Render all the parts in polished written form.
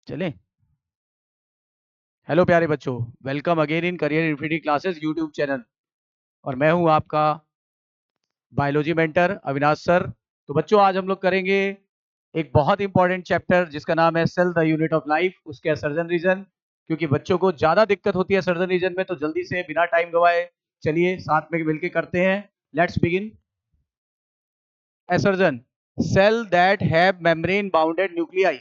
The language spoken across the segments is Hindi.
चलें। हेलो प्यारे बच्चों, welcome again in career infinity classes YouTube channel. और मैं हूं आपका बायोलॉजी मेंटर अविनाश सर। तो बच्चों, आज हम लोग करेंगे एक बहुत इंपॉर्टेंट चैप्टर जिसका नाम है cell the unit of life, उसके सर्जन रीजन। क्योंकि बच्चों को ज़्यादा दिक्कत होती है सर्जन रीजन में, तो जल्दी से बिना टाइम गवाए चलिए साथ में मिलकर करते हैं। Let's begin. Assertion, cell that have membrane bounded nuclei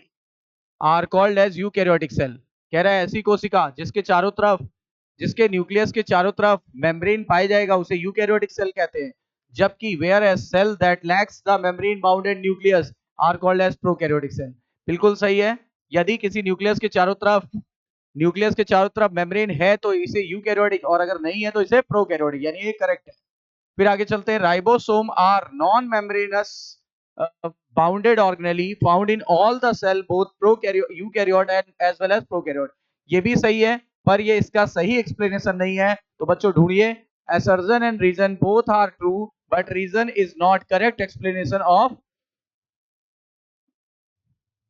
are called as eukaryotic cell. कह रहा है ऐसी कोशिका जिसके न्यूक्लियस के चारों तरफ मेम्ब्रेन पाया जाएगा उसे यूकैरियोटिक सेल कहते हैं। जबकि whereas cell that lacks the membrane bounded nucleus are called as prokaryotic cell. बिल्कुल सही है। यदि किसी न्यूक्लियस के चारों तरफ मेम्ब्रेन है तो इसे यूकैरियोटिक, और अगर नहीं है तो इसे प्रोकैरियोटिक, यानी ये करेक्ट है। फिर आगे चलते हैं। Ribosome are non membranous bounded organelle found in all the cell both eukaryote and as well as prokaryote. ये भी सही है, पर ये इसका सही एक्सप्लेनेशन नहीं है। तो बच्चों ढूंढिए। Assertion and reason both are true but reason is not correct explanation of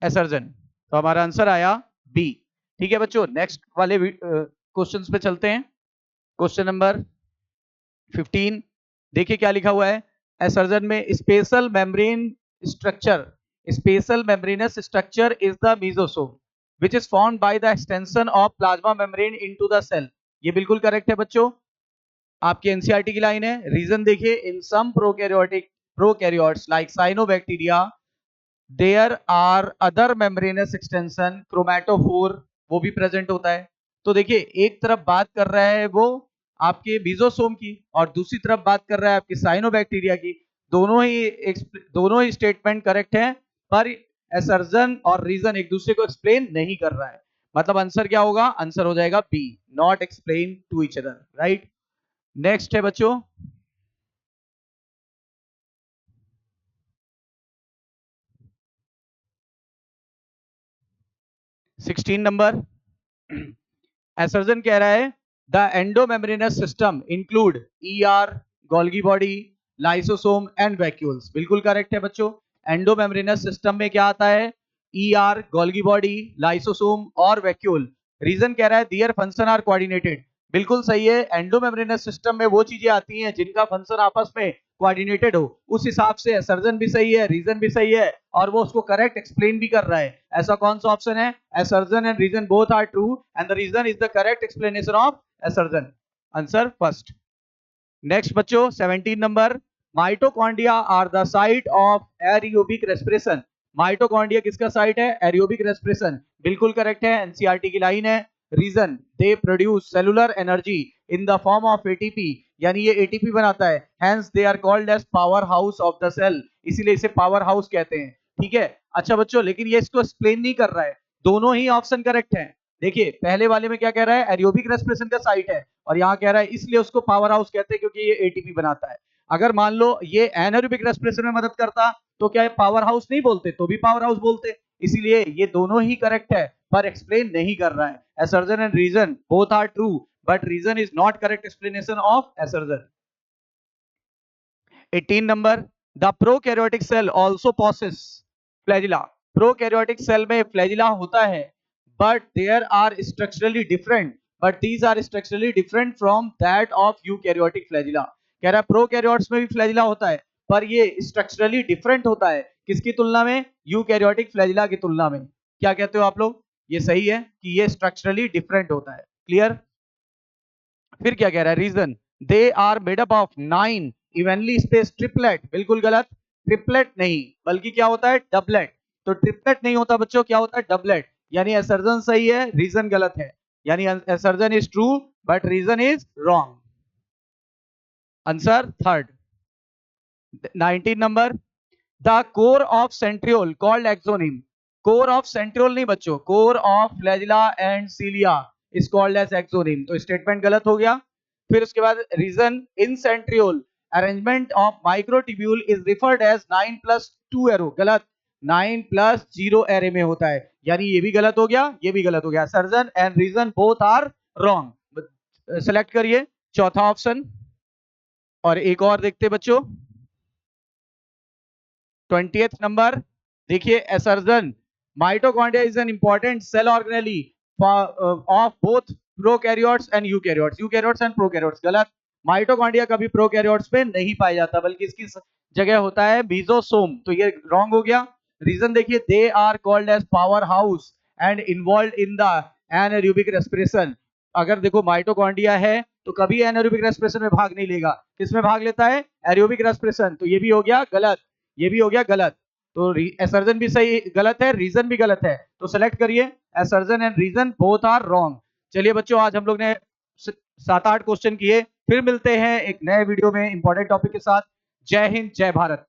assertion. तो हमारा आंसर आया बी। ठीक है बच्चों, नेक्स्ट वाले क्वेश्चंस पे चलते हैं। क्वेश्चन नंबर 15 देखिए क्या लिखा हुआ है। एसर्जन में special membranous structure is the mesosome which is formed by the extension of plasma membrane into the cell. ये बिल्कुल करेक्ट है बच्चों, आपकी एनसीईआरटी की लाइन है। रीजन देखिए, in some prokaryotes like cyanobacteria there are other membranous extension chromatophore, वो भी प्रेजेंट होता है। तो देखिए, एक तरफ बात कर रहा है वो आपके बीजोसोम की और दूसरी तरफ बात कर रहा है आपकी साइनोबैक्टीरिया की। दोनों ही स्टेटमेंट करेक्ट है, पर एसर्जन और रीजन एक दूसरे को एक्सप्लेन नहीं कर रहा है। मतलब आंसर क्या होगा? आंसर हो जाएगा B, not explain to each other. Right. Next है बच्चों 16 नंबर। एसर्जन कह रहा है the endomembranous system include ER, Golgi body, lysosome and vacuoles. बिल्कुल करेक्ट है बच्चों। एंडोमेम्ब्रेनस सिस्टम में क्या आता है? ईआर, गोल्गी बॉडी, लाइसोसोम और वैक्यूल। रीजन कह रहा है दियर फंक्शन आर कोऑर्डिनेटेड। बिल्कुल सही है। एंडोमेम्ब्रेनस सिस्टम में वो चीजें आती हैं जिनका फंक्शन आपस में कोऑर्डिनेटेड हो। उस हिसाब से सर्जन भी सही है, रीजन भी सही है, और वो उसको करेक्ट एक्सप्लेन भी कर रहा है। ऐसा कौन सा ऑप्शन है? Assertion and reason both are true and the reason is the correct explanation of assertion. Answer first. Next बच्चों 17 नंबर। Mitochondria are the site of aerobic respiration. Mitochondria किसका साइट है? Aerobic respiration. बिल्कुल करेक्ट है, एनसीईआरटी की लाइन है। Reason, they produce cellular energy in the form of ATP, यानी ये एटीपी बनाता है। Hence they are called as power house of the cell, इसीलिए इसे पावर हाउस कहते हैं। ठीक है। अच्छा बच्चों, लेकिन ये इसको एक्सप्लेन नहीं कर रहा है। दोनों ही ऑप्शन करेक्ट है। देखिए, पहले वाले में क्या कह रहा है? एरियोबिक रेस्पिरेशन का साइट है, और यहाँ कह रहा है इसलिए उसको पावर हाउस कहते हैं क्योंकि ये एटीपी बनाता है। अगर मान लो ये एनारोबिक रेस्पिरेशन में मदद करता तो क्या पावर हाउस नहीं बोलते? तो भी पावर हाउस बोलते। इसीलिए ये दोनों ही करेक्ट है, पर एक्सप्लेन नहीं कर रहा है। Assertion and reason both are true but reason is not correct explanation of assertion. 18 नंबर। The prokaryotic cell also possess flagella. Prokaryotic cell में फ्लैजिला होता है, but there are structurally different, but these are structurally different from that of eukaryotic flagella. कह रहा है प्रोकैरियोट्स में भी फ्लैजिला होता है, पर ये स्ट्रक्चरली डिफरेंट होता है। किसकी तुलना में? यूकैरियोटिक फ्लैजिला की तुलना में। क्या कहते हो आप लोग? ये सही है कि ये स्ट्रक्चरली डिफरेंट होता है। क्लियर। फिर क्या कह रहा है? Reason, they are made up of 9 evenly space triplet. बिल्कुल गलत। ट्रिपलेट नहीं, बल्कि क्या होता है? डबलेट। तो ट्रिपलेट नहीं होता बच्चों, क्या होता है? डबलेट। यानी असर्जन सही है, रीजन गलत है। यानी assertion is true but reason is wrong. Answer third. 19 नंबर। The core of centriole called axoneme. Core of centriole नहीं बच्चों, core of flagella and cilia is called as axoneme. तो स्टेटमेंट गलत हो गया। फिर उसके बाद reason, in centriole arrangement of microtubule is referred as 9+2 array. गलत। 9+0 एरे में होता है, यानी ये भी गलत हो गया, ये भी गलत हो गया। Assertion and reason both are wrong. Select करिए चौथा ऑप्शन। और एक और देखते बच्चों 20th नंबर। देखिए assertion mitochondria is an important cell organelle of both prokaryotes and eukaryotes and prokaryotes. गलत, माइटोकॉन्ड्रिया कभी प्रोकैरियोट्स पे नहीं पाया जाता, बल्कि इसकी जगह होता है बीजोसोम। तो ये रॉन्ग हो गया। रीजन देखिए, they are called as power house and involve in the anaerobic respiration. अगर देखो माइटोकॉन्ड्रिया है तो कभी एनारोबिक रेस्पिरेशन में भाग नहीं लेगा, किसमें भाग लेता है? Aerobic respiration. तो ये भी हो गया गलत, ये भी हो गया गलत। तो एसर्जन भी सही गलत है, रीजन भी गलत है। तो सेलेक्ट करिए, assertion and reason both are wrong. चलिए बच्चों, आज हम लोग ने 7-8 क्वेश्चन किए। फिर मिलते हैं एक नए वीडियो में इंपॉर्टेंट टॉपिक के साथ। जय हिंद, जय भारत।